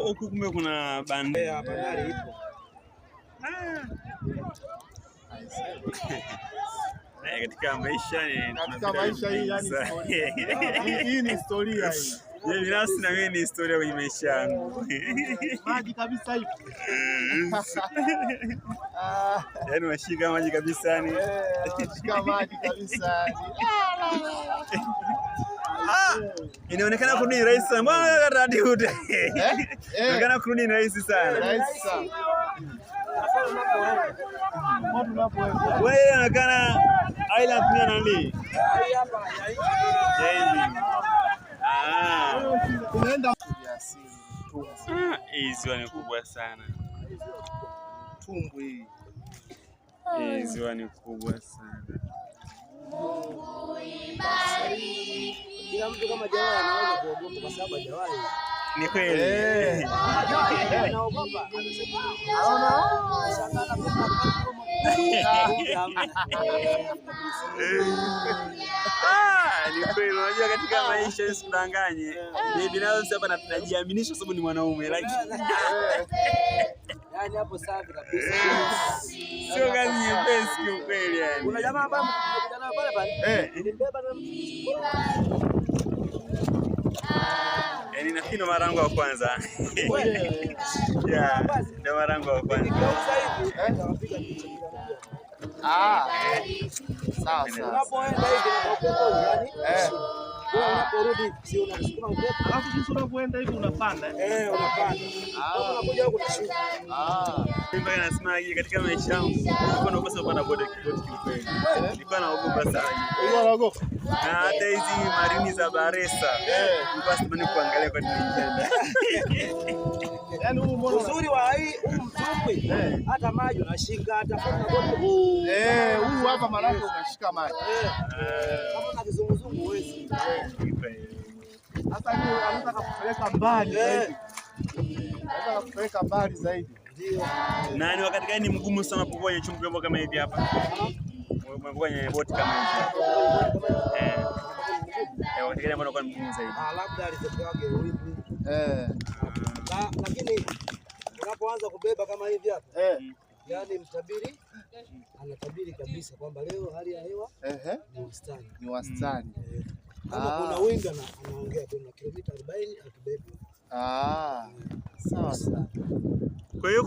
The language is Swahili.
Huku kumbe kuna bandari ipo. Katika maisha hii yani hii ni historia hii. Mimi binafsi na mimi ni historia kwenye maisha yangu. Maji kabisa hivi. Yaani washika maji kabisa yani. Washika maji kabisa. Inaonekana kurudi ni rahisi sana. Mbona radi hude? Inaonekana kurudi ni rahisi sana. Rahisi sana. Wewe inaonekana island ni nani? Tunaenda hii ziwa ni kubwa sana. Tumbwi hii. Hii ziwa ni kubwa sana. Kila mtu kama Jawai anaweza kuogopa kwa sababu Jawai. Ni kweli. Anaogopa. Anashangaa ni kweli. Unajua katika maisha usidanganye. Mimi binafsi hapa najiaminisha sababu ni mwanaume lakini yani hapo safi kabisa. Sio kazi nyepesi kiukweli yani. Kuna jamaa ambaye mkutana pale pale. Nilimbeba na yani nafikiri mara yangu ya kwanza. Yeah, ndio mara yangu ya kwanza. Sawa sawa. Unapoenda hivi na upepo yani unaporudi si unasukuma upepo. Alafu jinsi unavyoenda hivi unapanda. Unapanda. Unakuja huko unashuka. Mimi nasema katika maisha yangu nilikuwa nakosa kupanda bodi kiukweli. Nilikuwa naogopa sana. Ulikuwa unaogopa? Na hata hizi marini za Baresa. Nilikuwa sitamani kuangalia kwa nini. Yaani uzuri wa hii mtumbwi hata maji unashika hata kwa bodi. Huu hapa manake unashika maji. Kama na kizunguzungu huwezi. Sasa hiyo anataka kupeleka mbali zaidi. Anataka kupeleka mbali zaidi. Ndio. Na ni wakati gani mgumu sana kuwa kwenye chombo kama hivi hapa? Kwenye boti kama hivi. Wakati gani ambao mgumu zaidi? Labda alitokeaje wimbi. Lakini unapoanza kubeba kama hivi hapa. Yaani mtabiri anatabiri kabisa kwamba leo hali ya hewa ni wastani. Ni wastani. Kama kuna wingi anaongea kuna kilomita 40 atubebe. Sawa sawa. Kwa hiyo